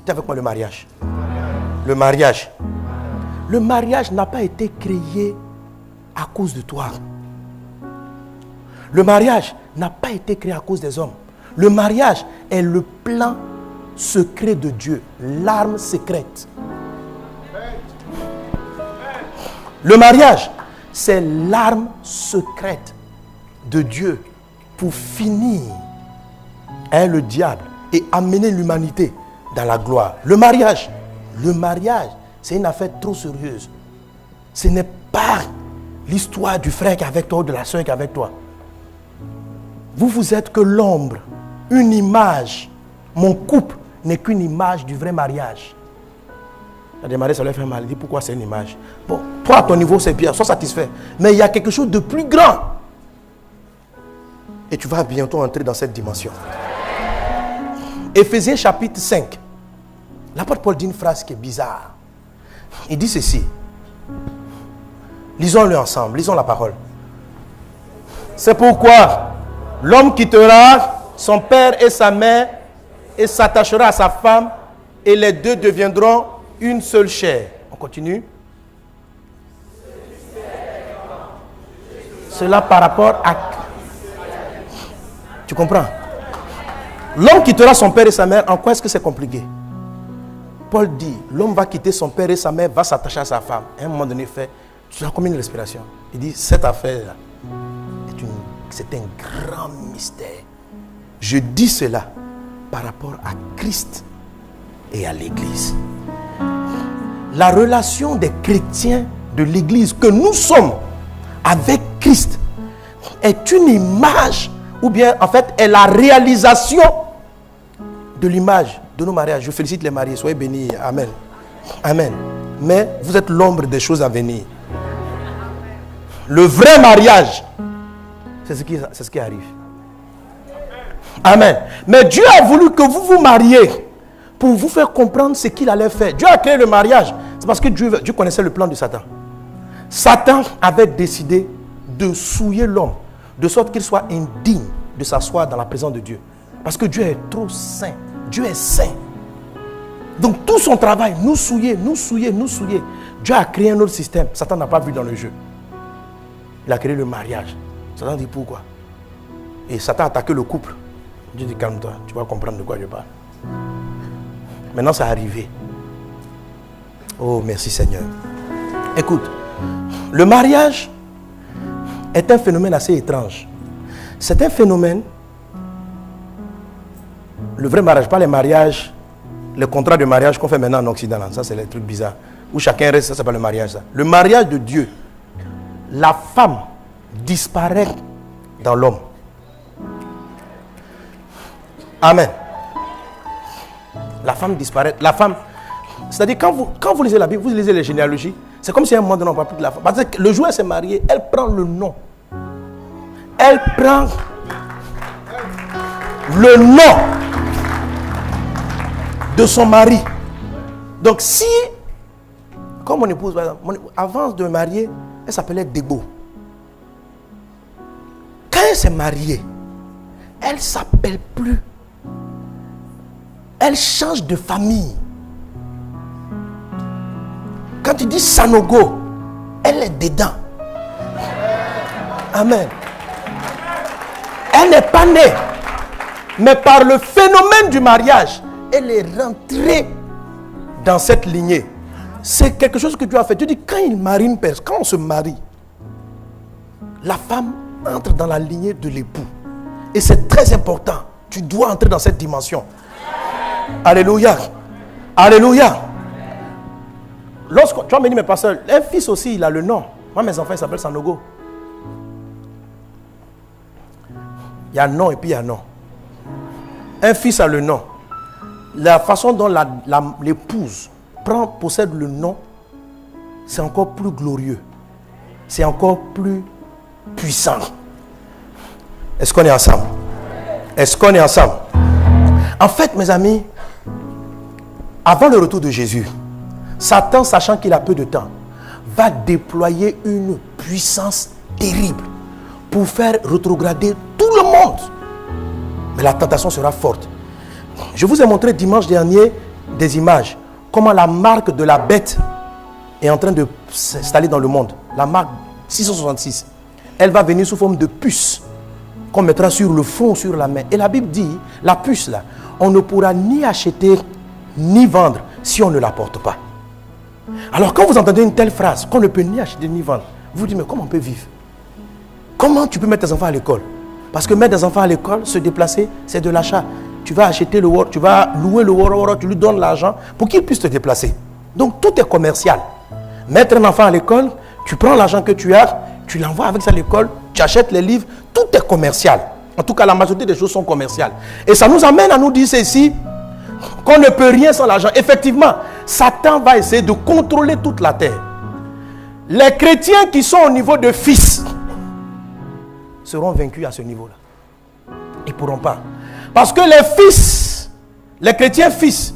Dis avec moi le mariage. Le mariage. Le mariage n'a pas été créé à cause de toi. Le mariage n'a pas été créé à cause des hommes. Le mariage est le plan secret de Dieu, l'arme secrète. Le mariage, c'est l'arme secrète de Dieu pour finir le diable et amener l'humanité dans la gloire. Le mariage, c'est une affaire trop sérieuse. Ce n'est pas l'histoire du frère qui est avec toi ou de la soeur qui est avec toi. Vous êtes que l'ombre, une image. Mon couple n'est qu'une image du vrai mariage. Il a démarré, ça lui fait mal. Il dit pourquoi c'est une image. Bon, toi à ton niveau c'est bien, sois satisfait. Mais il y a quelque chose de plus grand. Et tu vas bientôt entrer dans cette dimension. Éphésiens chapitre 5. L'apôtre Paul dit une phrase qui est bizarre. Il dit ceci. Lisons-le ensemble, lisons la parole. C'est pourquoi l'homme quittera son père et sa mère et s'attachera à sa femme et les deux deviendront une seule chair. On continue. Cela par rapport à... Tu comprends? L'homme quittera son père et sa mère. En quoi est-ce que c'est compliqué? Paul dit, l'homme va quitter son père et sa mère, va s'attacher à sa femme. À un moment donné, il fait, tu as comme une respiration. Il dit, cette affaire-là, c'est un grand mystère. Je dis cela par rapport à Christ et à l'Église. La relation des chrétiens de l'Église que nous sommes avec Christ est une image, ou bien en fait est la réalisation de l'image de nos mariages. Je félicite les mariés, soyez bénis. Amen. Amen. Mais vous êtes l'ombre des choses à venir. Le vrai mariage, c'est ce qui arrive. Amen. Mais Dieu a voulu que vous vous mariez pour vous faire comprendre ce qu'il allait faire. Dieu a créé le mariage. C'est parce que Dieu connaissait le plan de Satan. Satan avait décidé de souiller l'homme de sorte qu'il soit indigne de s'asseoir dans la présence de Dieu. Parce que Dieu est trop saint. Dieu est saint. Donc tout son travail, nous souiller. Dieu a créé un autre système. Satan n'a pas vu dans le jeu. Il a créé le mariage. Satan dit pourquoi? Et Satan a attaqué le couple. Dieu dit calme-toi, tu vas comprendre de quoi je parle. Maintenant c'est arrivé. Oh merci Seigneur. Écoute, le mariage est un phénomène assez étrange. C'est un phénomène, le vrai mariage, pas les mariages, les contrats de mariage qu'on fait maintenant en Occident. Là. Ça c'est les trucs bizarres. Où chacun reste, ça c'est pas le mariage. Ça. Le mariage de Dieu, la femme disparaît dans l'homme. Amen. La femme disparaît. La femme, c'est-à-dire quand vous lisez la Bible, vous lisez les généalogies, c'est comme si à un moment donné on ne parle plus de la femme. Parce que le jour où elle s'est mariée, elle prend le nom. Elle prend le nom de son mari. Donc si, comme mon épouse, avant de me marier, elle s'appelait Debo. Quand elle s'est mariée, elle ne s'appelle plus. Elle change de famille. Quand tu dis Sanogo, elle est dedans. Amen. Elle n'est pas née. Mais par le phénomène du mariage, elle est rentrée dans cette lignée. C'est quelque chose que Dieu a fait. Dieu dit, quand il marie une personne, quand on se marie, la femme entre dans la lignée de l'époux. Et c'est très important. Tu dois entrer dans cette dimension. Alléluia. Alléluia. Lorsque tu vas me dire, mais pasteur, un fils aussi, il a le nom. Moi, mes enfants, ils s'appellent Sanogo. Il y a nom et puis il y a nom. Un fils a le nom. La façon dont l'épouse possède le nom, c'est encore plus glorieux. C'est encore plus puissant. Est-ce qu'on est ensemble? Est-ce qu'on est ensemble? En fait, mes amis, avant le retour de Jésus, Satan, sachant qu'il a peu de temps, va déployer une puissance terrible pour faire rétrograder tout le monde. Mais la tentation sera forte. Je vous ai montré dimanche dernier des images. Comment la marque de la bête est en train de s'installer dans le monde. La marque 666. Elle va venir sous forme de puce qu'on mettra sur le front, sur la main. Et la Bible dit, la puce là, on ne pourra ni acheter ni vendre si on ne la porte pas. Alors quand vous entendez une telle phrase, qu'on ne peut ni acheter ni vendre, vous vous dites, mais comment on peut vivre? Comment tu peux mettre tes enfants à l'école? Parce que mettre des enfants à l'école, se déplacer, c'est de l'achat. Tu vas acheter le woro, tu vas louer le woro, tu lui donnes l'argent pour qu'il puisse te déplacer. Donc tout est commercial. Mettre un enfant à l'école, tu prends l'argent que tu as, tu l'envoies avec ça à l'école, tu achètes les livres, tout est commercial. En tout cas, la majorité des choses sont commerciales. Et ça nous amène à nous dire ceci, qu'on ne peut rien sans l'argent. Effectivement, Satan va essayer de contrôler toute la terre. Les chrétiens qui sont au niveau de fils seront vaincus à ce niveau-là. Ils ne pourront pas. Parce que les fils, les chrétiens fils,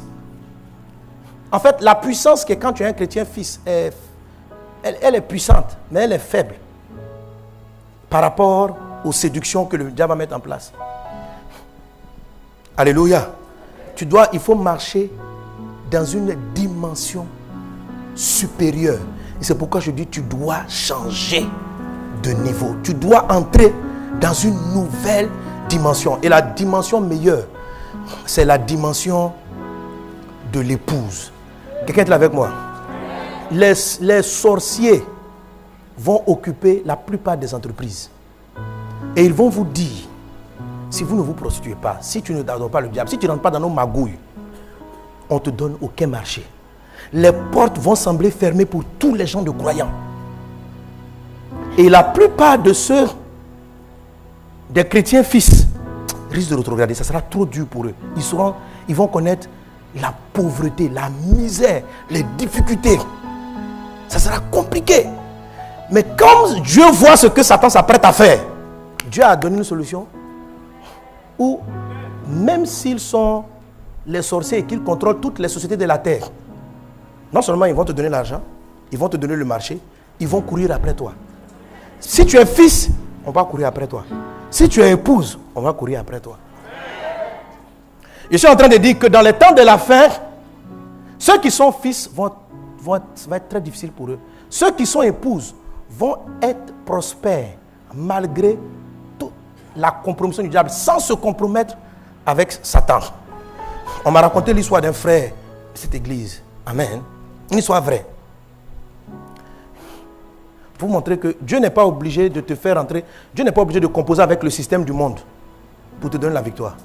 en fait, la puissance que quand tu es un chrétien fils, elle est puissante, mais elle est faible par rapport aux séductions que le diable va mettre en place. Alléluia. Il faut marcher dans une dimension supérieure. Et c'est pourquoi je dis, tu dois changer de niveau. Tu dois entrer dans une nouvelle dimension. Et la dimension meilleure, c'est la dimension de l'épouse. Quelqu'un est là avec moi? Les sorciers vont occuper la plupart des entreprises. Et ils vont vous dire, si vous ne vous prostituez pas, si tu ne t'adores pas le diable, si tu ne rentres pas dans nos magouilles, on ne te donne aucun marché. Les portes vont sembler fermées pour tous les gens de croyants. Et la plupart de ceux, des chrétiens fils, risquent de rétrograder. Ça sera trop dur pour eux. Ils vont connaître la pauvreté, la misère, les difficultés. Ça sera compliqué. Mais comme Dieu voit ce que Satan s'apprête à faire, Dieu a donné une solution où, même s'ils sont les sorciers et qu'ils contrôlent toutes les sociétés de la terre, non seulement ils vont te donner l'argent, ils vont te donner le marché, ils vont courir après toi. Si tu es fils, on va courir après toi. Si tu es épouse, on va courir après toi. Je suis en train de dire que dans les temps de la fin, ceux qui sont fils ça va être très difficile pour eux. Ceux qui sont épouses vont être prospères malgré toute la compromission du diable, sans se compromettre avec Satan. On m'a raconté l'histoire d'un frère de cette église. Amen. Une histoire vraie. Pour montrer que Dieu n'est pas obligé de te faire entrer, Dieu n'est pas obligé de composer avec le système du monde pour te donner la victoire.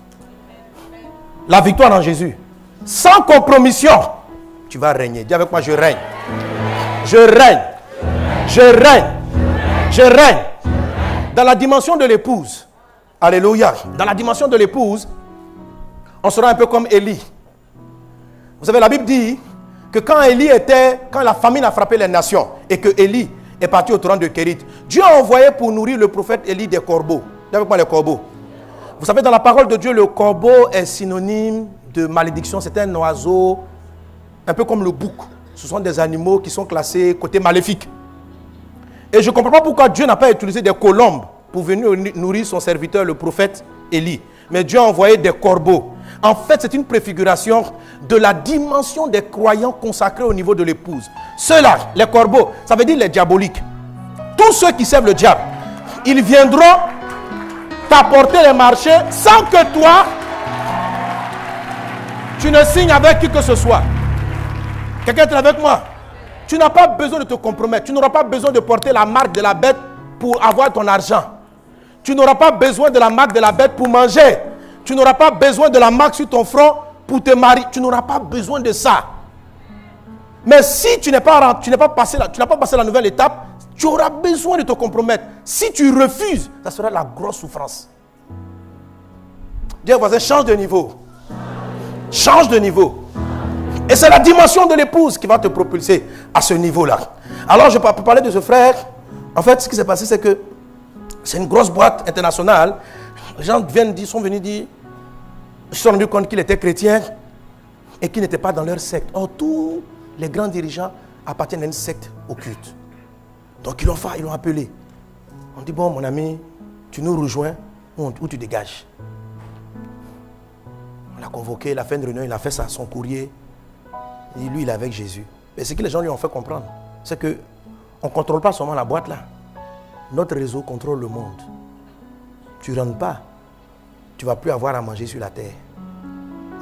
La victoire en Jésus. Sans compromission, tu vas régner. Dis avec moi, je règne. Je règne. Je règne. Je règne. Dans la dimension de l'épouse. Alléluia. Dans la dimension de l'épouse, on sera un peu comme Élie. Vous savez, la Bible dit que quand la famine a frappé les nations et que Élie est parti au torrent de Kérit, Dieu a envoyé pour nourrir le prophète Élie des corbeaux. Dis avec moi les corbeaux. Vous savez, dans la parole de Dieu, le corbeau est synonyme de malédiction. C'est un oiseau, un peu comme le bouc. Ce sont des animaux qui sont classés côté maléfique. Et je ne comprends pas pourquoi Dieu n'a pas utilisé des colombes pour venir nourrir son serviteur, le prophète Élie. Mais Dieu a envoyé des corbeaux. En fait, c'est une préfiguration de la dimension des croyants consacrés au niveau de l'épouse. Ceux-là, les corbeaux, ça veut dire les diaboliques. Tous ceux qui servent le diable, ils viendront t'apporter les marchés sans que toi, tu ne signes avec qui que ce soit. Quelqu'un est avec moi? Tu n'as pas besoin de te compromettre. Tu n'auras pas besoin de porter la marque de la bête pour avoir ton argent. Tu n'auras pas besoin de la marque de la bête pour manger. Tu n'auras pas besoin de la marque sur ton front pour te marier. Tu n'auras pas besoin de ça. Mais si tu n'as pas passé la nouvelle étape, tu auras besoin de te compromettre. Si tu refuses, ça sera la grosse souffrance. Dis au voisin, change de niveau. Change de niveau. Et c'est la dimension de l'épouse qui va te propulser à ce niveau-là. Alors, je peux parler de ce frère. En fait, ce qui s'est passé, c'est que c'est une grosse boîte internationale. Les gens sont venus dire, ils se sont rendus compte qu'il était chrétien et qu'il n'était pas dans leur secte. Or, tous les grands dirigeants appartiennent à une secte occulte. Donc, ils l'ont appelé. On dit, bon, mon ami, tu nous rejoins ou tu dégages. On l'a convoqué, il a fait une réunion, il a fait son courrier. Et lui, il est avec Jésus. Mais ce que les gens lui ont fait comprendre, c'est que on ne contrôle pas seulement la boîte là. Notre réseau contrôle le monde. Tu ne rentres pas, tu ne vas plus avoir à manger sur la terre.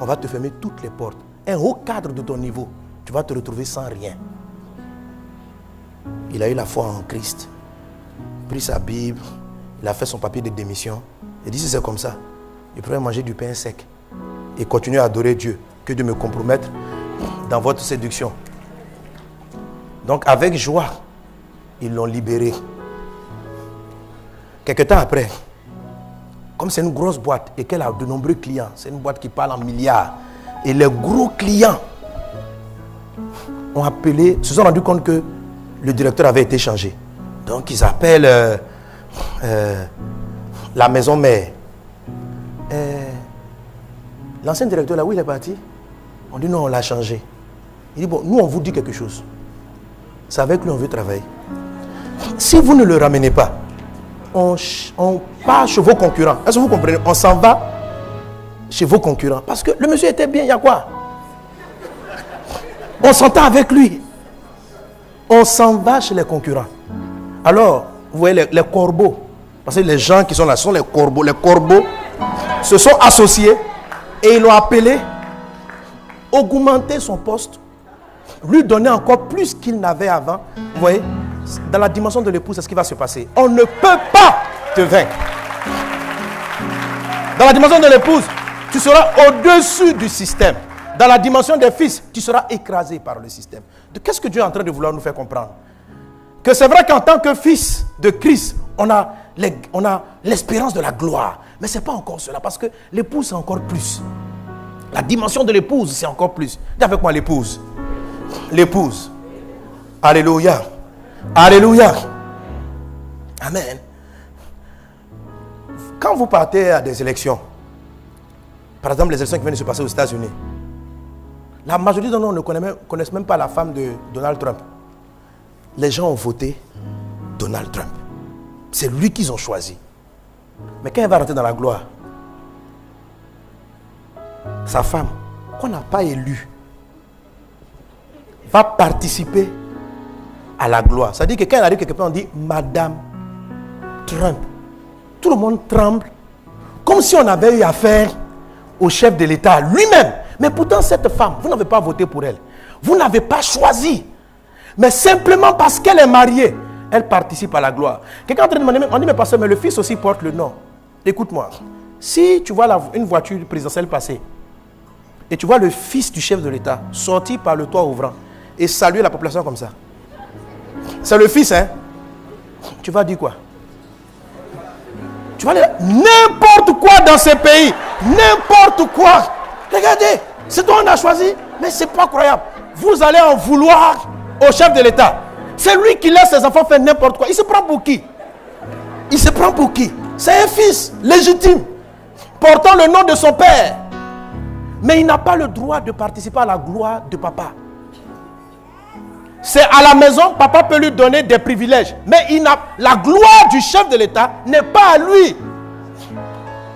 On va te fermer toutes les portes. Un haut cadre de ton niveau, tu vas te retrouver sans rien. Il a eu la foi en Christ, pris sa Bible, il a fait son papier de démission. Il dit si c'est comme ça, il pourrait manger du pain sec et continuer à adorer Dieu que de me compromettre dans votre séduction. Donc avec joie, ils l'ont libéré. Quelque temps après, comme c'est une grosse boîte et qu'elle a de nombreux clients, c'est une boîte qui parle en milliards, et les gros clients ont appelé, se sont rendus compte que le directeur avait été changé. Donc ils appellent la maison mère. L'ancien directeur là, où il est parti? On dit non, on l'a changé. Il dit bon, nous on vous dit quelque chose. C'est avec lui on veut travailler. Si vous ne le ramenez pas, on part chez vos concurrents. Est-ce que vous comprenez? On s'en va chez vos concurrents. Parce que le monsieur était bien, il y a quoi? On s'entend avec lui. On s'en va chez les concurrents. Alors, vous voyez les corbeaux. Parce que les gens qui sont là sont les corbeaux. Les corbeaux se sont associés et ils l'ont appelé, augmenter son poste, lui donner encore plus qu'il n'avait avant. Vous voyez? Dans la dimension de l'épouse, c'est ce qui va se passer. On ne peut pas te vaincre. Dans la dimension de l'épouse, tu seras au-dessus du système. Dans la dimension des fils, tu seras écrasé par le système. Qu'est-ce que Dieu est en train de vouloir nous faire comprendre? Que c'est vrai qu'en tant que fils de Christ, on a l'espérance de la gloire. Mais ce n'est pas encore cela, parce que l'épouse, c'est encore plus. La dimension de l'épouse, c'est encore plus. Dis avec moi l'épouse. L'épouse. Alléluia. Alléluia. Amen. Quand vous partez à des élections, par exemple les élections qui viennent de se passer aux États-Unis, la majorité d'entre nous ne connaissent même pas la femme de Donald Trump. Les gens ont voté Donald Trump. C'est lui qu'ils ont choisi. Mais quand elle va rentrer dans la gloire, sa femme, qu'on n'a pas élue, va participer à la gloire. C'est-à-dire que quand elle arrive quelque part, on dit Madame Trump. Tout le monde tremble, comme si on avait eu affaire au chef de l'État lui-même. Mais pourtant, cette femme, vous n'avez pas voté pour elle. Vous n'avez pas choisi. Mais simplement parce qu'elle est mariée, elle participe à la gloire. Quelqu'un est en train de me dire, on dit, mais pasteur, mais le fils aussi porte le nom. Écoute-moi. Si tu vois une voiture présidentielle passer, et tu vois le fils du chef de l'État sortir par le toit ouvrant et saluer la population comme ça, c'est le fils, hein? Tu vas dire quoi? Tu vas dire n'importe quoi dans ce pays. N'importe quoi. Regardez, c'est toi qu'on a choisi, mais c'est pas croyable. Vous allez en vouloir au chef de l'État. C'est lui qui laisse ses enfants faire n'importe quoi. Il se prend pour qui? Il se prend pour qui? C'est un fils légitime, portant le nom de son père. Mais il n'a pas le droit de participer à la gloire de papa. C'est à la maison, papa peut lui donner des privilèges. Mais la gloire du chef de l'État n'est pas à lui.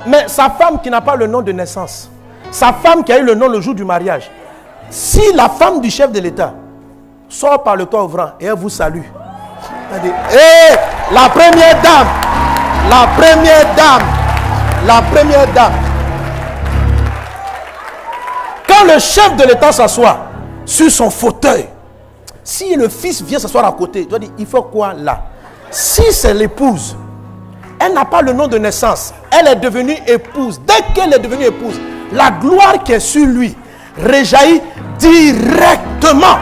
Mais sa femme qui n'a pas le nom de naissance, sa femme qui a eu le nom le jour du mariage, si la femme du chef de l'État sort par le toit ouvrant et elle vous salue, elle dit, hé, la première dame, la première dame, la première dame. Quand le chef de l'État s'assoit sur son fauteuil, si le fils vient s'asseoir à côté, tu dois dire, il faut quoi là? Si c'est l'épouse, elle n'a pas le nom de naissance, elle est devenue épouse. Dès qu'elle est devenue épouse, la gloire qui est sur lui réjaillit directement.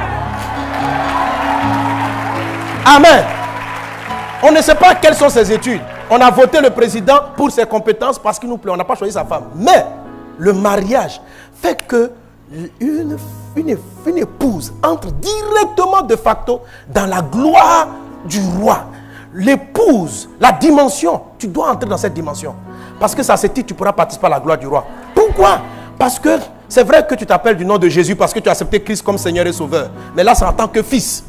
Amen. On ne sait pas quelles sont ses études. On a voté le président pour ses compétences parce qu'il nous plaît. On n'a pas choisi sa femme. Mais le mariage fait que une épouse entre directement de facto dans la gloire du roi. L'épouse, la dimension, tu dois entrer dans cette dimension. Parce que ça se dit, tu pourras participer à la gloire du roi. Pourquoi? Parce que c'est vrai que tu t'appelles du nom de Jésus parce que tu as accepté Christ comme Seigneur et Sauveur. Mais là, c'est en tant que fils.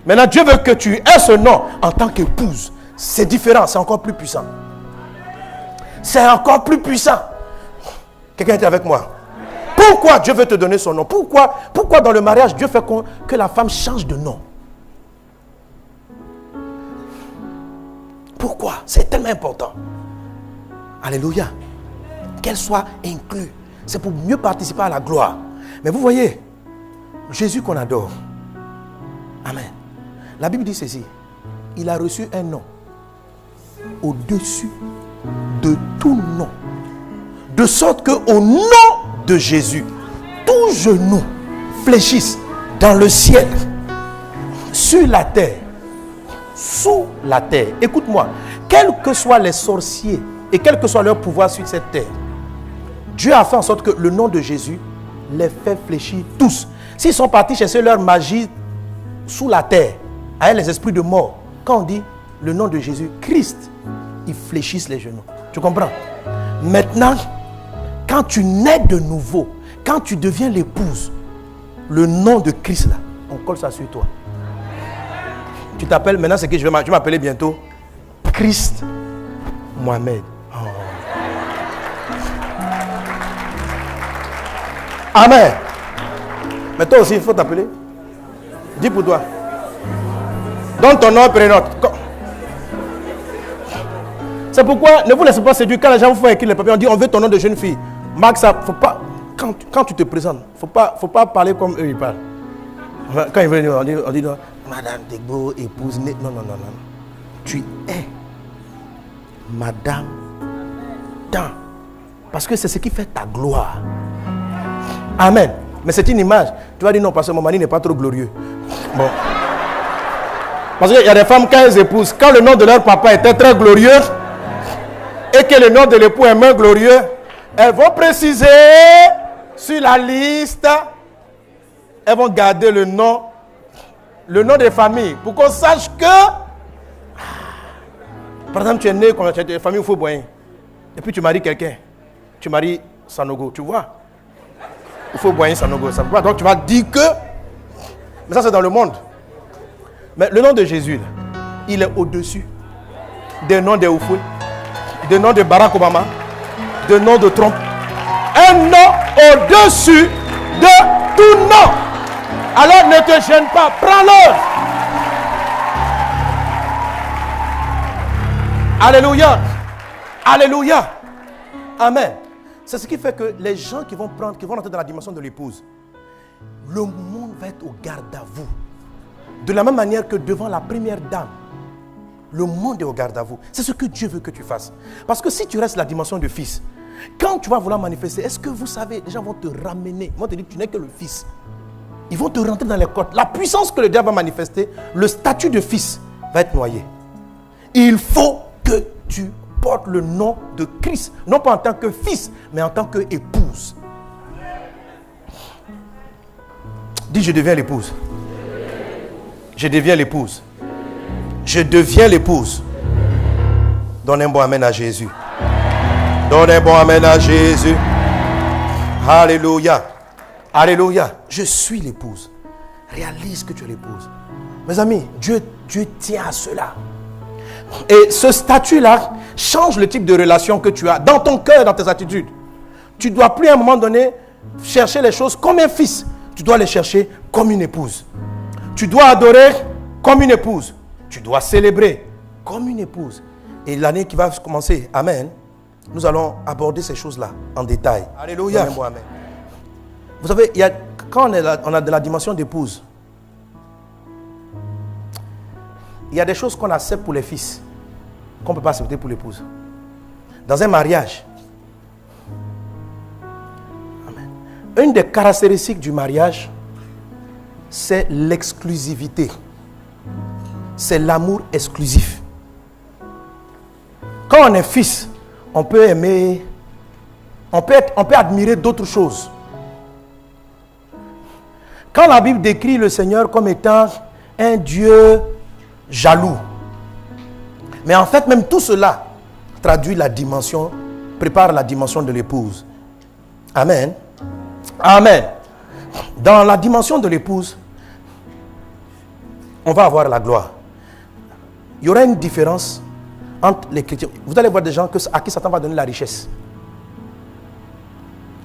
Maintenant, Dieu veut que tu aies ce nom en tant qu'épouse. C'est différent, c'est encore plus puissant. C'est encore plus puissant. Quelqu'un était avec moi? Pour Pourquoi Dieu veut te donner son nom? Pourquoi dans le mariage, Dieu fait que la femme change de nom? Pourquoi? C'est tellement important. Alléluia. Qu'elle soit inclue. C'est pour mieux participer à la gloire. Mais vous voyez, Jésus qu'on adore. Amen. La Bible dit ceci. Il a reçu un nom au-dessus de tout nom. De sorte qu'au nom de Jésus, tout genou fléchisse dans le ciel, sur la terre, sous la terre. Écoute-moi, quels que soient les sorciers et quel que soit leur pouvoir sur cette terre, Dieu a fait en sorte que le nom de Jésus les fait fléchir tous. S'ils sont partis chercher leur magie sous la terre, avec les esprits de mort, quand on dit le nom de Jésus, Christ, ils fléchissent les genoux. Tu comprends? Maintenant, quand tu nais de nouveau, quand tu deviens l'épouse, le nom de Christ là, on colle ça sur toi. Tu t'appelles, maintenant c'est que je vais m'appeler bientôt Christ Mohamed. Oh. Amen. Mais toi aussi, il faut t'appeler. Dis pour toi. Donne ton nom, prénom. C'est pourquoi ne vous laissez pas séduire. Quand les gens vous font écrire les papiers, on dit on veut ton nom de jeune fille. Marc, ça, faut pas. Quand tu te présentes, faut pas parler comme eux ils parlent. Quand ils veulent, on dit non, Madame Degbo, épouse. Non. Tu es Madame Dan. Parce que c'est ce qui fait ta gloire. Amen. Mais c'est une image. Tu vas dire non, parce que mon mari n'est pas trop glorieux. Bon. Parce qu'il y a des femmes, quand elles épousent, quand le nom de leur papa était très glorieux et que le nom de l'époux est moins glorieux, elles vont préciser sur la liste, elles vont garder le nom des familles pour qu'on sache que, par exemple, tu es né quand tu es une famille Ufo-Boyen et puis tu maries quelqu'un, tu maries Sanogo, tu vois, Ufo-Boyen, Sanogo, ça va. Donc tu vas dire que, mais ça c'est dans le monde. Mais le nom de Jésus, il est au-dessus des noms des Oufoué, des noms de Barack Obama, des noms de Trump. Un nom au-dessus de tout nom. Alors ne te gêne pas, prends-le. Alléluia. Alléluia. Amen. C'est ce qui fait que les gens qui vont entrer dans la dimension de l'épouse, le monde va être au garde à vous. De la même manière que devant la première dame, le monde est au garde à vous. C'est ce que Dieu veut que tu fasses. Parce que si tu restes la dimension de fils, quand tu vas vouloir manifester, est-ce que vous savez, les gens vont te ramener, ils vont te dire que tu n'es que le fils. Ils vont te rentrer dans les côtes. La puissance que le diable va manifester, le statut de fils va être noyé. Il faut que tu portes le nom de Christ, non pas en tant que fils, mais en tant qu'épouse. Dis, je deviens l'épouse. Je deviens l'épouse. Je deviens l'épouse. Donne un bon amen à Jésus. Donne un bon amen à Jésus. Alléluia. Alléluia. Je suis l'épouse. Réalise que tu es l'épouse. Mes amis, Dieu tient à cela. Et ce statut-là change le type de relation que tu as dans ton cœur, dans tes attitudes. Tu ne dois plus à un moment donné chercher les choses comme un fils. Tu dois les chercher comme une épouse. Tu dois adorer comme une épouse. Tu dois célébrer comme une épouse. Et l'année qui va commencer, amen, nous allons aborder ces choses-là en détail. Alléluia. Amen. Vous savez, quand on a de la dimension d'épouse, il y a des choses qu'on accepte pour les fils, qu'on ne peut pas accepter pour l'épouse. Dans un mariage, amen, une des caractéristiques du mariage, c'est l'exclusivité. C'est l'amour exclusif. Quand on est fils, on peut aimer, on peut admirer d'autres choses. Quand la Bible décrit le Seigneur comme étant un Dieu jaloux, mais en fait même tout cela traduit la dimension, prépare la dimension de l'épouse. Amen. Amen. Dans la dimension de l'épouse, on va avoir la gloire. Il y aura une différence entre les chrétiens. Vous allez voir des gens à qui Satan va donner la richesse.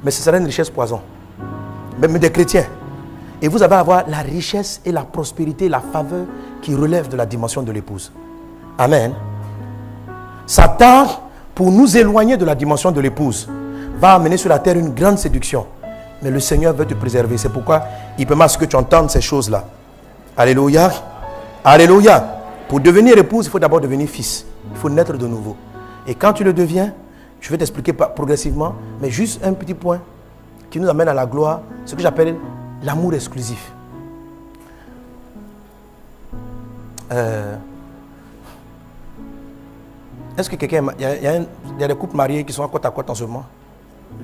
Mais ce sera une richesse poison. même des chrétiens. Et vous allez avoir la richesse et la prospérité, la faveur qui relèvent de la dimension de l'épouse. Amen. Satan, pour nous éloigner de la dimension de l'épouse, va amener sur la terre une grande séduction. Mais le Seigneur veut te préserver. C'est pourquoi il permet à ce que tu entendes ces choses-là. Alléluia. Alléluia. Pour devenir épouse, il faut d'abord devenir fils. Il faut naître de nouveau. Et quand tu le deviens, je vais t'expliquer progressivement, mais juste un petit point qui nous amène à la gloire, ce que j'appelle l'amour exclusif. Est-ce que quelqu'un... Il y a des couples mariés qui sont côte à côte en ce moment.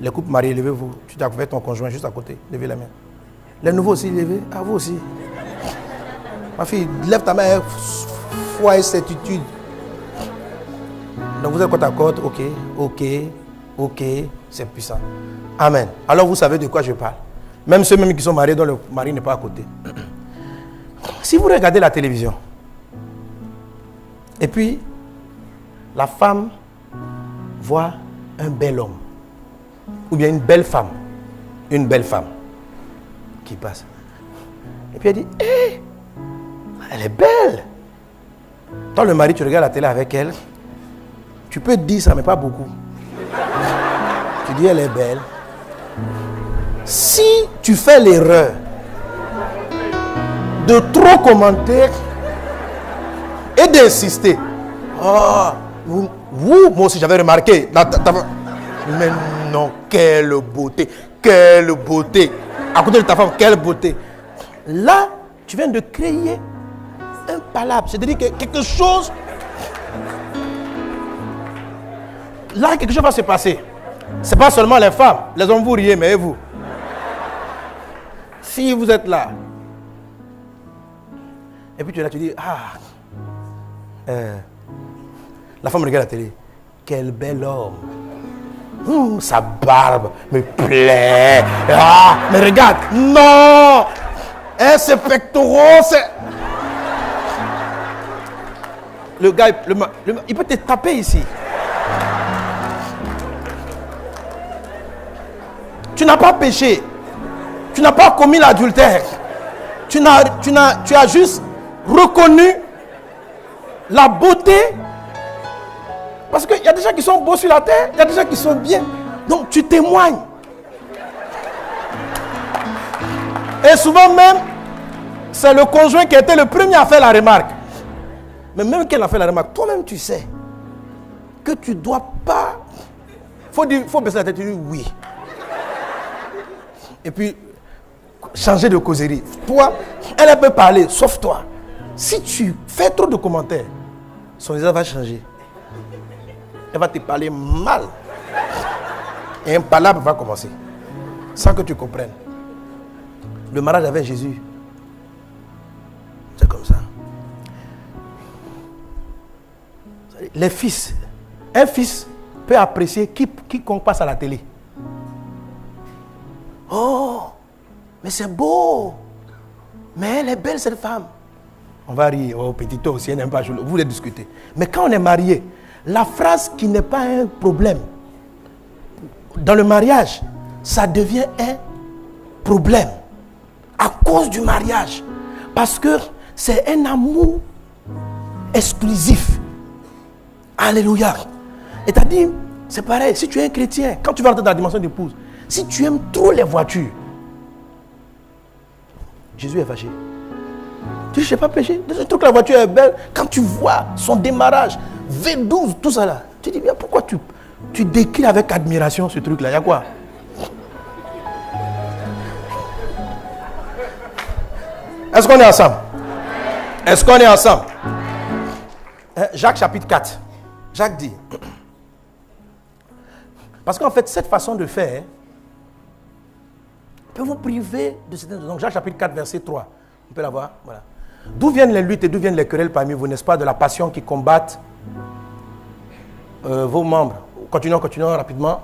Les couples mariés, levez-vous. Tu t'as avec ton conjoint juste à côté. Levez la main. Les nouveaux aussi, levez. Ah, vous aussi. Ma fille, lève ta main. Foi et certitude. Donc vous êtes côte à côte. Ok. C'est puissant. Amen. Alors vous savez de quoi je parle. Même ceux même qui sont mariés dont le mari n'est pas à côté. Si vous regardez la télévision, et puis la femme voit un bel homme, ou bien une belle femme qui passe. Et puis elle dit, hé, elle est belle. Toi le mari, tu regardes la télé avec elle, tu peux te dire ça, mais pas beaucoup. Tu dis, elle est belle. Si tu fais l'erreur de trop commenter et d'insister, moi aussi j'avais remarqué, mais non, quelle beauté, à côté de ta femme, quelle beauté. Là, tu viens de créer un palabre, c'est-à-dire que quelque chose, là quelque chose va se passer. C'est pas seulement les femmes, les hommes vous riez, mais et vous? Si vous êtes là, et puis tu es là, tu dis, la femme regarde la télé, quel bel homme, sa barbe me plaît, mais regarde, non, ses pectoraux, c'est... Le gars, il peut te taper ici. Tu n'as pas péché. Tu n'as pas commis l'adultère. Tu as juste reconnu la beauté. Parce qu'il y a des gens qui sont beaux sur la terre, il y a des gens qui sont bien. Donc tu témoignes. Et souvent même, c'est le conjoint qui a été le premier à faire la remarque. Mais même qu'elle a fait la remarque, toi-même tu sais que tu ne dois pas... Il faut baisser la tête et dire oui. Et puis, changer de causerie. Toi, elle peut parler, sauf toi. Si tu fais trop de commentaires, son visage va changer. Elle va te parler mal. Et un palabre va commencer. Sans que tu comprennes. Le mariage avec Jésus, c'est comme ça. Les fils, un fils peut apprécier quiconque passe à la télé. Oh, mais c'est beau. Mais elle est belle cette femme. On va rire, oh petit toi aussi, elle n'aime pas jouer. Vous voulez discuter. Mais quand on est marié, la phrase qui n'est pas un problème, dans le mariage, ça devient un problème. À cause du mariage. Parce que c'est un amour exclusif. Alléluia. Et t'as dit, c'est pareil, si tu es un chrétien, quand tu vas rentrer dans la dimension d'épouse, si tu aimes trop les voitures, Jésus est fâché. Tu dis, je n'ai pas péché. Je trouve que la voiture est belle. Quand tu vois son démarrage, V12, tout ça là, tu dis, bien pourquoi tu décris avec admiration ce truc là? Il y a quoi? Est-ce qu'on est ensemble? Est-ce qu'on est ensemble? Jacques chapitre 4. Jacques dit, parce qu'en fait, cette façon de faire peut vous priver de certaines... Donc, Jacques chapitre 4, verset 3. On peut la voir, voilà. D'où viennent les luttes et d'où viennent les querelles parmi vous, n'est-ce pas? De la passion qui combattent vos membres. Continuons rapidement.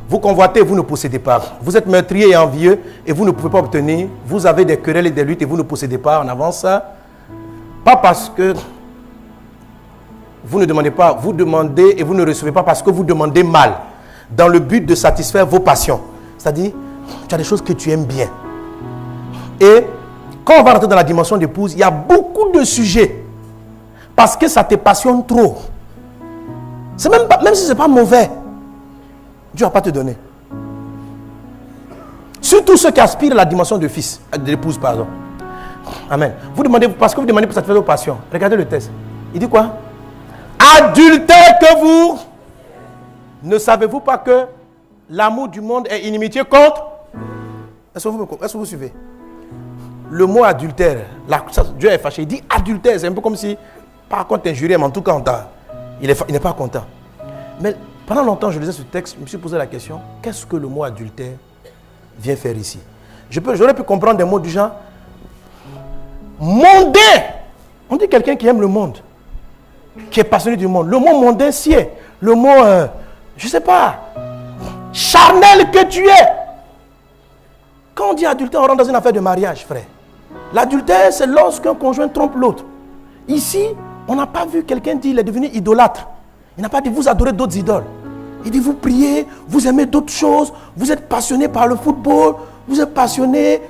Vous convoitez et vous ne possédez pas. Vous êtes meurtrier et envieux et vous ne pouvez pas obtenir. Vous avez des querelles et des luttes et vous ne possédez pas. En avance, pas parce que vous ne demandez pas, vous demandez et vous ne recevez pas parce que vous demandez mal, dans le but de satisfaire vos passions. C'est-à-dire, Tu as des choses que tu aimes bien. Et quand on va rentrer dans la dimension d'épouse, il y a beaucoup de sujets. Parce que ça te passionne trop. C'est même si ce n'est pas mauvais, Dieu ne va pas te donner. Surtout ceux qui aspirent à la dimension de fils, de l'épouse, pardon. Amen. Vous demandez, parce que vous demandez pour satisfaire vos passions. Regardez le texte. Il dit quoi? Adultère que vous, ne savez-vous pas que l'amour du monde est inimitié contre? Est-ce que vous suivez? Le mot adultère, Dieu est fâché. Il dit adultère, c'est un peu comme si, par contre, injurié, mais en tout cas, il n'est pas content. Mais pendant longtemps, je lisais ce texte, je me suis posé la question, qu'est-ce que le mot adultère vient faire ici? J'aurais pu comprendre des mots du genre mondain. On dit quelqu'un qui aime le monde, qui est passionné du monde. Le mot mondain, c'est le mot, je ne sais pas, charnel que tu es. Quand on dit adultère, on rentre dans une affaire de mariage, frère. L'adultère, c'est lorsqu'un conjoint trompe l'autre. Ici, on n'a pas vu quelqu'un dire qu'il est devenu idolâtre. Il n'a pas dit vous adorez d'autres idoles. Il dit vous priez, vous aimez d'autres choses, vous êtes passionné par le football, vous êtes passionné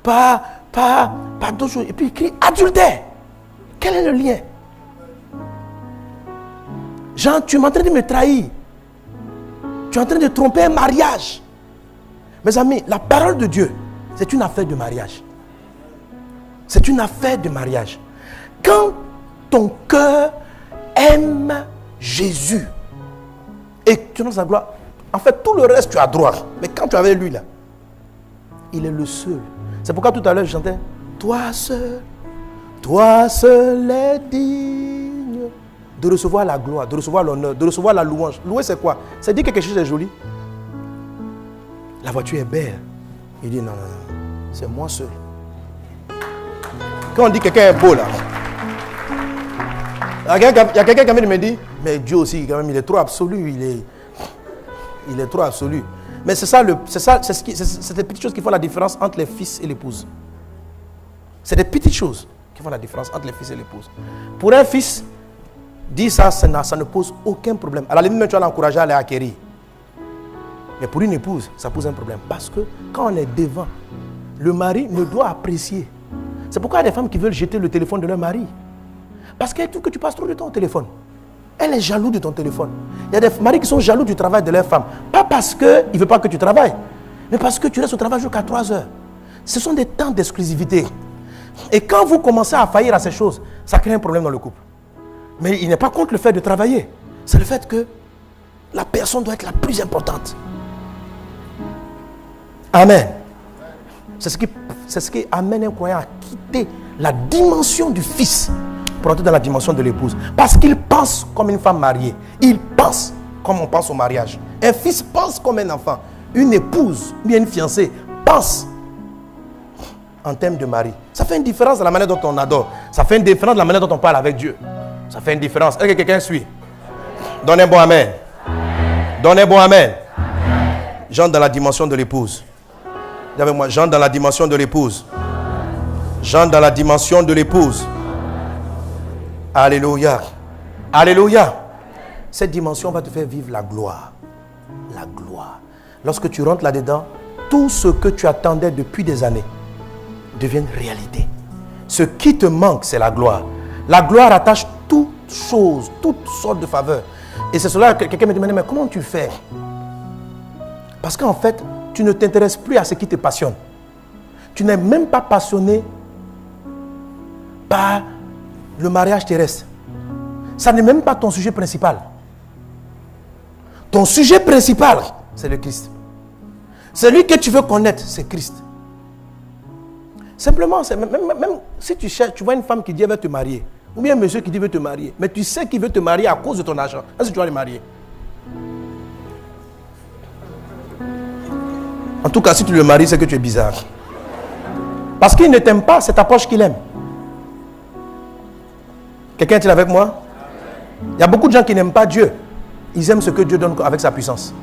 par d'autres choses. Et puis il crie adultère. Quel est le lien? Jean, tu es en train de me trahir. Tu es en train de tromper un mariage. Mes amis, la parole de Dieu, c'est une affaire de mariage. C'est une affaire de mariage. Quand ton cœur aime Jésus et que tu donnes sa gloire, en fait, tout le reste, tu as droit. Mais quand tu es avec lui, là, il est le seul. C'est pourquoi tout à l'heure, je chantais toi seul est digne de recevoir la gloire, de recevoir l'honneur, de recevoir la louange. Louer, c'est quoi? C'est dire que quelque chose est joli. La voiture est belle. Il dit non, c'est moi seul. Quand on dit que quelqu'un est beau là, il y a quelqu'un qui me dit, mais Dieu aussi, quand même, il est trop absolu, il est trop absolu. Mais c'est des petites choses qui font la différence entre les fils et l'épouse. C'est des petites choses qui font la différence entre les fils et l'épouse. Pour un fils, dire ça ne pose aucun problème. À la limite, tu vas l'encourager à aller acquérir. Mais pour une épouse, ça pose un problème. Parce que quand on est devant, le mari ne doit apprécier. C'est pourquoi il y a des femmes qui veulent jeter le téléphone de leur mari. Parce qu'elle trouve que tu passes trop de temps au téléphone. Elle est jalouse de ton téléphone. Il y a des maris qui sont jaloux du travail de leur femme. Pas parce qu'il ne veut pas que tu travailles, mais parce que tu restes au travail jusqu'à 3 heures. Ce sont des temps d'exclusivité. Et quand vous commencez à faillir à ces choses, ça crée un problème dans le couple. Mais il n'est pas contre le fait de travailler. C'est le fait que la personne doit être la plus importante. Amen. C'est ce qui amène un croyant à quitter la dimension du fils pour entrer dans la dimension de l'épouse. Parce qu'il pense comme une femme mariée. Il pense comme on pense au mariage. Un fils pense comme un enfant. Une épouse, bien une fiancée, pense en termes de mari. Ça fait une différence dans la manière dont on adore. Ça fait une différence dans la manière dont on parle avec Dieu. Ça fait une différence. Est-ce que quelqu'un suit? Donnez un bon amen. Donnez un bon amen. J'entre dans la dimension de l'épouse. Dis avec moi, j'entre dans la dimension de l'épouse. J'entre dans la dimension de l'épouse. Alléluia. Alléluia. Cette dimension va te faire vivre la gloire. La gloire. Lorsque tu rentres là-dedans, tout ce que tu attendais depuis des années devient réalité. Ce qui te manque, c'est la gloire. La gloire attache toutes choses, toutes sortes de faveurs. Et c'est cela que quelqu'un me demandait, mais comment tu fais? Parce qu'en fait, tu ne t'intéresses plus à ce qui te passionne. Tu n'es même pas passionné par le mariage terrestre. Ça n'est même pas ton sujet principal. Ton sujet principal, c'est le Christ. Celui que tu veux connaître, c'est Christ. Simplement, même si tu cherches, tu vois une femme qui dit elle veut te marier, ou bien un monsieur qui dit veut te marier, mais tu sais qu'il veut te marier à cause de ton argent. Est-ce que tu vas le marier? En tout cas, si tu le maries, c'est que tu es bizarre. Parce qu'il ne t'aime pas, c'est ta poche qu'il aime. Quelqu'un est-il avec moi? Il y a beaucoup de gens qui n'aiment pas Dieu. Ils aiment ce que Dieu donne avec sa puissance.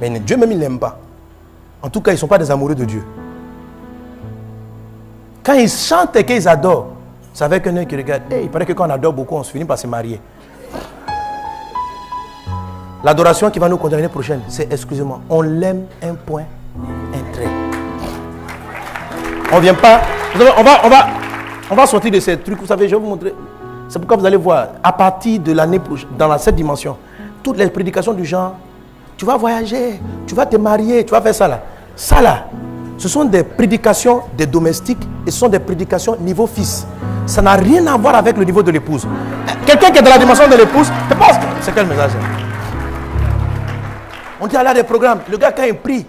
Mais Dieu même, il n'aime pas. En tout cas, ils ne sont pas des amoureux de Dieu. Quand ils chantent et qu'ils adorent, c'est avec un œil qui regarde. Hey, il paraît que quand on adore beaucoup, on se finit par se marier. L'adoration qui va nous condamner l'année prochaine, c'est, excusez-moi, on l'aime un point un trait. On ne vient pas. On va sortir de ces trucs. Vous savez, je vais vous montrer. C'est pourquoi vous allez voir, à partir de l'année prochaine, dans cette dimension, toutes les prédications du genre, tu vas voyager, tu vas te marier, tu vas faire ça là. Ça là, ce sont des prédications des domestiques et ce sont des prédications niveau fils. Ça n'a rien à voir avec le niveau de l'épouse. Quelqu'un qui est dans la dimension de l'épouse, tu penses, c'est quel message? On dit, là des programmes. Le gars, quand il prie,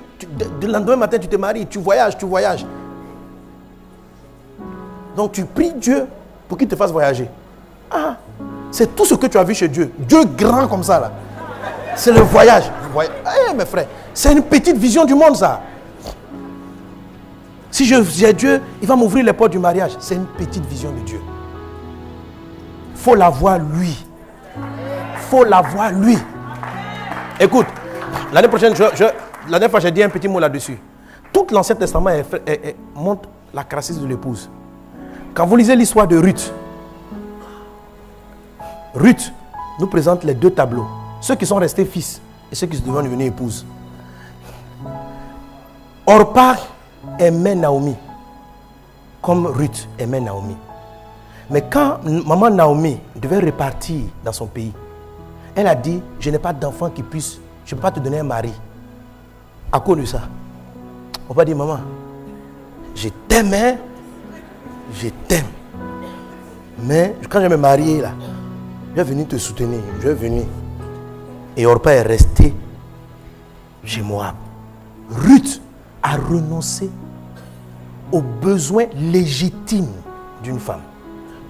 le lendemain matin, tu te maries, tu voyages. Donc, tu pries Dieu pour qu'il te fasse voyager. Ah, c'est tout ce que tu as vu chez Dieu. Dieu grand comme ça, là. C'est le voyage. Eh, mes frères, c'est une petite vision du monde, ça. Si j'ai Dieu, il va m'ouvrir les portes du mariage. C'est une petite vision de Dieu. Il faut la voir, lui. Écoute, l'année prochaine, la dernière fois, j'ai dit un petit mot là-dessus. Tout l'Ancien Testament montre la crassesse de l'épouse. Quand vous lisez l'histoire de Ruth nous présente les deux tableaux. Ceux qui sont restés fils et ceux qui sont devenus épouses. Orpa aimait Naomi comme Ruth aimait Naomi. Mais quand maman Naomi devait repartir dans son pays, elle a dit, je n'ai pas d'enfant qui puisse, je ne peux pas te donner un mari. À cause de ça, on va dire, maman, je t'aime, hein? Je t'aime. Mais quand je vais me marier là, je vais venir te soutenir, je vais venir. Et Orpa est resté chez Moab. Ruth a renoncé aux besoins légitimes d'une femme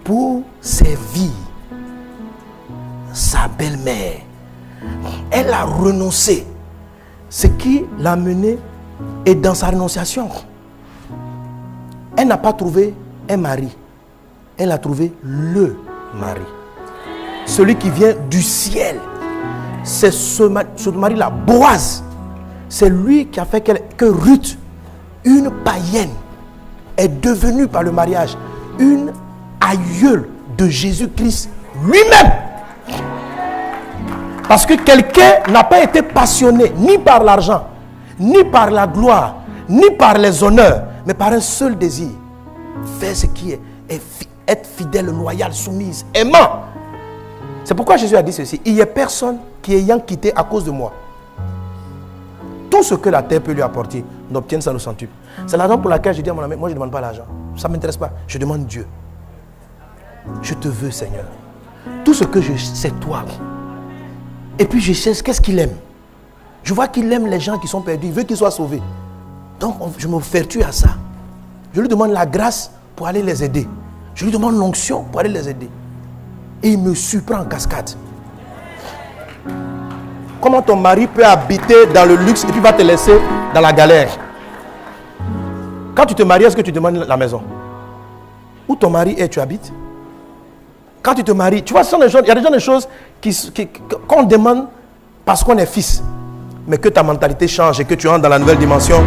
pour servir sa belle-mère. Elle a renoncé. Ce qui l'a menée est dans sa renonciation. Elle n'a pas trouvé un mari. Elle a trouvé le mari. Celui qui vient du ciel. C'est ce mari-là, Boaz. C'est lui qui a fait que Ruth, une païenne, est devenue par le mariage une aïeule de Jésus-Christ lui-même. Parce que quelqu'un n'a pas été passionné ni par l'argent, ni par la gloire, ni par les honneurs, mais par un seul désir. Faire ce qui est être fidèle, loyal, soumise, aimant. C'est pourquoi Jésus a dit ceci. Il n'y a personne qui ayant quitté à cause de moi. Tout ce que la terre peut lui apporter, n'obtienne ça le centuple. C'est la raison pour laquelle je dis à mon ami, moi je ne demande pas l'argent. Ça ne m'intéresse pas. Je demande Dieu. Je te veux, Seigneur. Tout ce que je sais, c'est toi. Et puis je sais qu'est-ce qu'il aime. Je vois qu'il aime les gens qui sont perdus. Il veut qu'ils soient sauvés. Donc je me vertue à ça. Je lui demande la grâce pour aller les aider. Je lui demande l'onction pour aller les aider. Et il me surprend en cascade. Comment ton mari peut habiter dans le luxe et puis va te laisser dans la galère? Quand tu te maries, est-ce que tu demandes la maison? Où ton mari est, tu habites? Quand tu te maries, tu vois, il y a déjà des choses qu'on demande parce qu'on est fils. Mais que ta mentalité change et que tu entres dans la nouvelle dimension,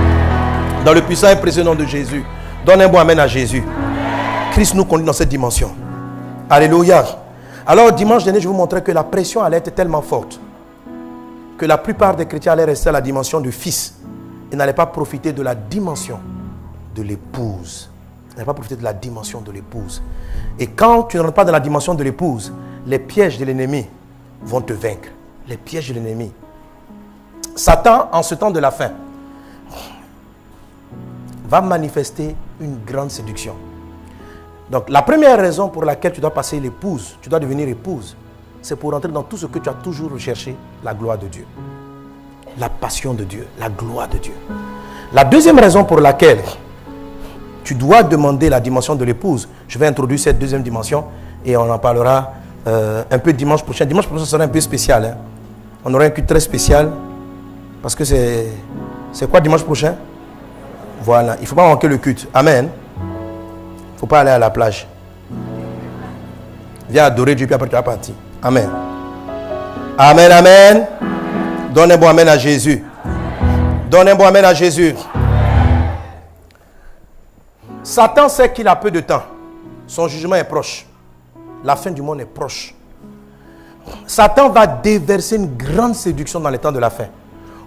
dans le puissant et précieux nom de Jésus. Donne un bon amen à Jésus. Christ nous conduit dans cette dimension. Alléluia. Alors dimanche dernier, je vous montrais que la pression allait être tellement forte que la plupart des chrétiens allaient rester à la dimension du fils et n'allaient pas profiter de la dimension de l'épouse. N'allaient pas profiter de la dimension de l'épouse. Et quand tu ne rentres pas dans la dimension de l'épouse, les pièges de l'ennemi vont te vaincre. Les pièges de l'ennemi. Satan, en ce temps de la fin, va manifester une grande séduction. Donc, la première raison pour laquelle tu dois passer l'épouse, tu dois devenir épouse, c'est pour entrer dans tout ce que tu as toujours recherché, la gloire de Dieu. La passion de Dieu, la gloire de Dieu. La deuxième raison pour laquelle tu dois demander la dimension de l'épouse, je vais introduire cette deuxième dimension et on en parlera un peu dimanche prochain. Dimanche prochain, ça sera un peu spécial. Hein. On aura un culte très spécial parce que c'est quoi dimanche prochain? Voilà, il ne faut pas manquer le culte. Amen. Il ne faut pas aller à la plage. Viens adorer Dieu puis après tu vas partir. Amen. Amen, amen. Donne un bon amen à Jésus. Donne un bon amen à Jésus. Satan sait qu'il a peu de temps. Son jugement est proche. La fin du monde est proche. Satan va déverser une grande séduction dans les temps de la fin.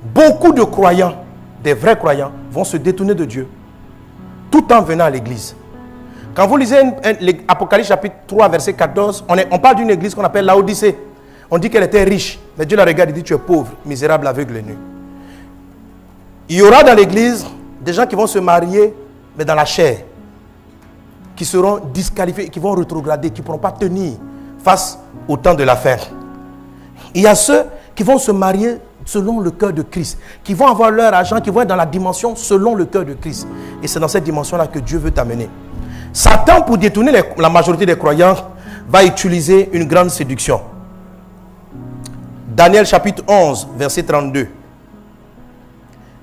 Beaucoup de croyants des vrais croyants, vont se détourner de Dieu tout en venant à l'église. Quand vous lisez l'Apocalypse chapitre 3, verset 14, on parle d'une église qu'on appelle Laodicée. On dit qu'elle était riche, mais Dieu la regarde et dit: tu es pauvre, misérable, aveugle et nu. Il y aura dans l'église des gens qui vont se marier, mais dans la chair, qui seront disqualifiés, qui vont rétrograder, qui ne pourront pas tenir face au temps de la fin. Il y a ceux qui vont se marier selon le cœur de Christ, qui vont avoir leur argent, qui vont être dans la dimension selon le cœur de Christ. Et c'est dans cette dimension-là que Dieu veut t'amener. Satan, pour détourner la majorité des croyants, va utiliser une grande séduction. Daniel chapitre 11, verset 32.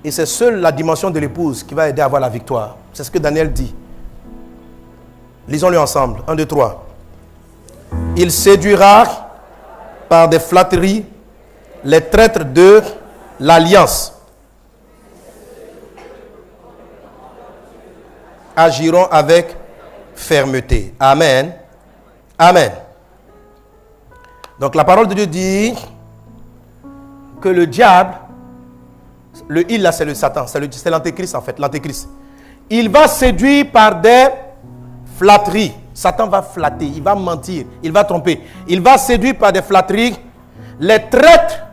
Et c'est seule la dimension de l'épouse qui va aider à avoir la victoire. C'est ce que Daniel dit. Lisons-le ensemble. 1, 2, 3. Il séduira par des flatteries les traîtres de l'alliance. Agiront avec fermeté. Amen. Amen. Donc la parole de Dieu dit que le diable, le il là c'est le Satan, c'est l'antéchrist en fait, l'antéchrist. Il va séduire par des flatteries. Satan va flatter, il va mentir, il va tromper. Il va séduire par des flatteries les traîtres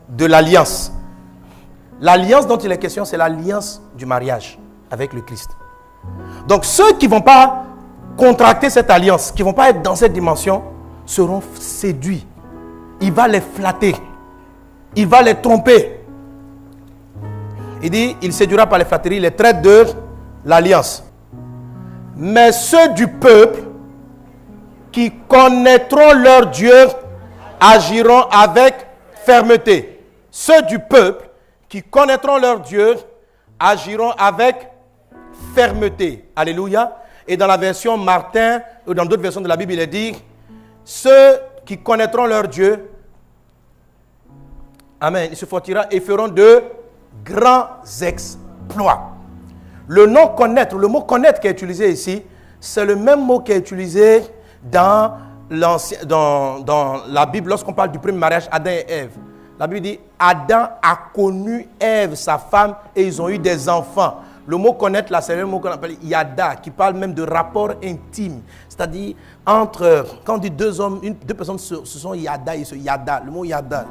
de l'alliance. L'alliance dont il est question, c'est l'alliance du mariage avec le Christ. Donc ceux qui ne vont pas contracter cette alliance, qui ne vont pas être dans cette dimension, seront séduits. Il va les flatter. Il va les tromper. Il dit, il séduira par les flatteries les traîtres de l'alliance. Mais ceux du peuple qui connaîtront leur Dieu agiront avec fermeté. Ceux du peuple qui connaîtront leur Dieu agiront avec fermeté. Alléluia. Et dans la version Martin, ou dans d'autres versions de la Bible, il est dit, ceux qui connaîtront leur Dieu, amen, ils se fortiront et feront de grands exploits. Le nom connaître, le mot connaître qui est utilisé ici, c'est le même mot qui est utilisé dans la Bible lorsqu'on parle du premier mariage, Adam et Ève. La Bible dit, Adam a connu Ève, sa femme, et ils ont eu des enfants. Le mot connaître, là, c'est le mot qu'on appelle yada, qui parle même de rapport intime. C'est-à-dire, quand on dit deux hommes, deux personnes se sont yada, ils se yada. Le mot yada,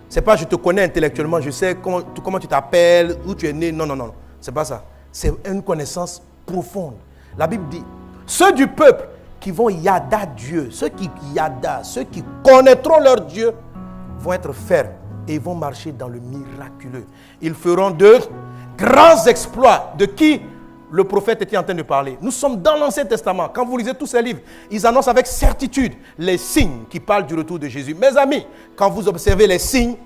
c'est pas je te connais intellectuellement, je sais comment tu t'appelles, où tu es né. Non, non, non. C'est pas ça. C'est une connaissance profonde. La Bible dit, ceux du peuple qui vont yada Dieu, ceux qui connaîtront leur Dieu, vont être fermes et vont marcher dans le miraculeux. Ils feront de grands exploits. De qui le prophète était en train de parler? Nous sommes dans l'Ancien Testament. Quand vous lisez tous ces livres, ils annoncent avec certitude les signes qui parlent du retour de Jésus. Mes amis, quand vous observez les signes,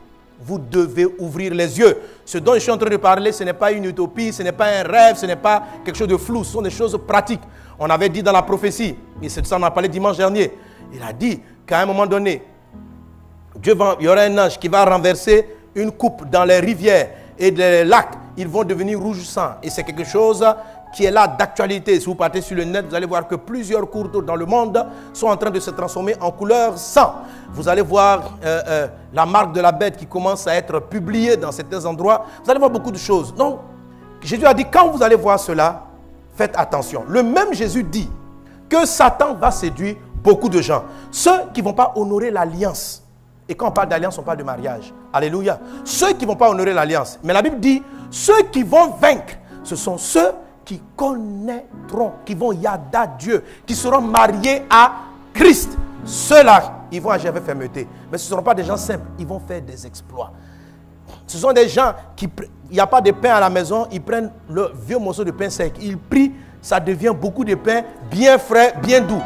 vous devez ouvrir les yeux. Ce dont je suis en train de parler, ce n'est pas une utopie, ce n'est pas un rêve, ce n'est pas quelque chose de flou, ce sont des choses pratiques. On avait dit dans la prophétie, et c'est de ça qu'on a parlé dimanche dernier, il a dit qu'à un moment donné, il y aura un ange qui va renverser une coupe dans les rivières et les lacs. Ils vont devenir rouge sang. Et c'est quelque chose qui est là d'actualité. Si vous partez sur le net, vous allez voir que plusieurs cours d'eau dans le monde sont en train de se transformer en couleur sang. Vous allez voir la marque de la bête qui commence à être publiée dans certains endroits. Vous allez voir beaucoup de choses. Donc, Jésus a dit, quand vous allez voir cela, faites attention. Le même Jésus dit que Satan va séduire beaucoup de gens. Ceux qui ne vont pas honorer l'alliance. Et quand on parle d'alliance, on parle de mariage. Alléluia. Ceux qui ne vont pas honorer l'alliance. Mais la Bible dit, ceux qui vont vaincre, ce sont ceux qui connaîtront, qui vont yada Dieu, qui seront mariés à Christ. Ceux-là, ils vont agir avec fermeté. Mais ce ne seront pas des gens simples, ils vont faire des exploits. Ce sont des gens qui, il n'y a pas de pain à la maison, ils prennent le vieux morceau de pain sec, ils prient, ça devient beaucoup de pain, bien frais, bien doux.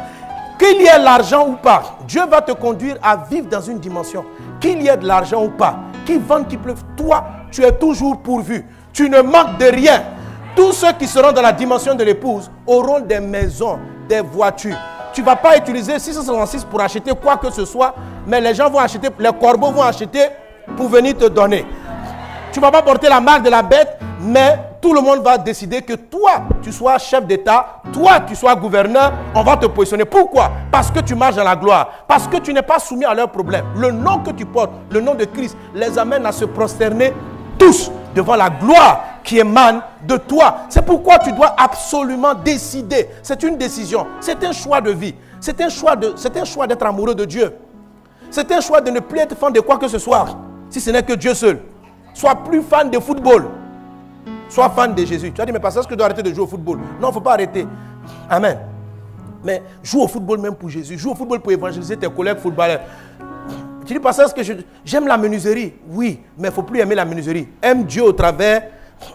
Qu'il y ait l'argent ou pas, Dieu va te conduire à vivre dans une dimension. Qu'il y ait de l'argent ou pas, qu'il vente, qu'il pleuve, toi, tu es toujours pourvu. Tu ne manques de rien. Tous ceux qui seront dans la dimension de l'épouse auront des maisons, des voitures. Tu ne vas pas utiliser 666 pour acheter quoi que ce soit, mais les gens vont acheter, les corbeaux vont acheter pour venir te donner. Tu ne vas pas porter la marque de la bête, mais tout le monde va décider que toi, tu sois chef d'État, toi, tu sois gouverneur, on va te positionner. Pourquoi? Parce que tu marches dans la gloire, parce que tu n'es pas soumis à leurs problèmes. Le nom que tu portes, le nom de Christ, les amène à se prosterner tous devant la gloire qui émane de toi. C'est pourquoi tu dois absolument décider. C'est une décision. C'est un choix de vie. C'est un choix d'être amoureux de Dieu. C'est un choix de ne plus être fan de quoi que ce soit, si ce n'est que Dieu seul. Sois plus fan de football. Sois fan de Jésus. Tu as dit, mais pasteur, est-ce que je dois arrêter de jouer au football? Non, il ne faut pas arrêter. Amen. Mais joue au football même pour Jésus. Joue au football pour évangéliser tes collègues footballeurs. Tu dis, pasteur, est-ce que j'aime la menuiserie? Oui, mais il ne faut plus aimer la menuiserie. Aime Dieu au travers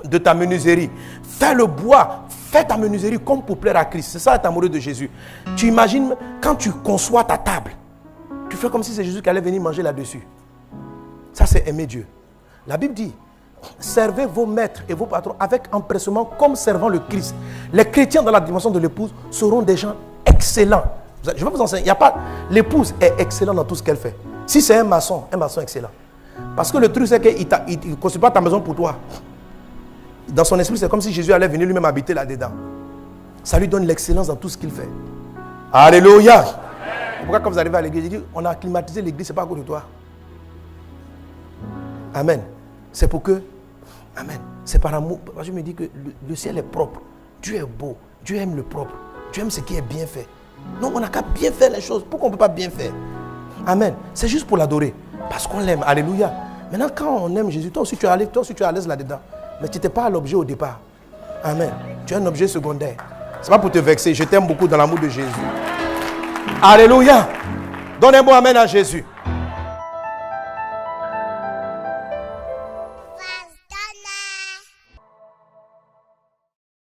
de ta menuiserie. Fais le bois. Fais ta menuiserie comme pour plaire à Christ. C'est ça être amoureux de Jésus. Tu imagines, quand tu conçois ta table, tu fais comme si c'est Jésus qui allait venir manger là-dessus. Ça, c'est aimer Dieu. La Bible dit, servez vos maîtres et vos patrons avec empressement comme servant le Christ. Les chrétiens dans la dimension de l'épouse seront des gens excellents. Je vais vous enseigner. L'épouse est excellente dans tout ce qu'elle fait. Si c'est un maçon excellent. Parce que le truc, c'est qu'il ne construit pas ta maison pour toi. Dans son esprit, c'est comme si Jésus allait venir lui-même habiter là-dedans. Ça lui donne l'excellence dans tout ce qu'il fait. Alléluia. Pourquoi quand vous arrivez à l'église, il dit, on a climatisé l'église, ce n'est pas à cause de toi. Amen. C'est pour que, amen, c'est par amour. Je me dis que le ciel est propre. Dieu est beau. Dieu aime le propre. Dieu aime ce qui est bien fait. Non, on n'a qu'à bien faire les choses. Pourquoi on ne peut pas bien faire? Amen. C'est juste pour l'adorer. Parce qu'on l'aime. Alléluia. Maintenant, quand on aime Jésus, toi aussi tu es à l'aise là-dedans. Mais tu n'étais pas l'objet au départ. Amen. Tu es un objet secondaire. Ce n'est pas pour te vexer. Je t'aime beaucoup dans l'amour de Jésus. Alléluia. Donne un bon amen à Jésus.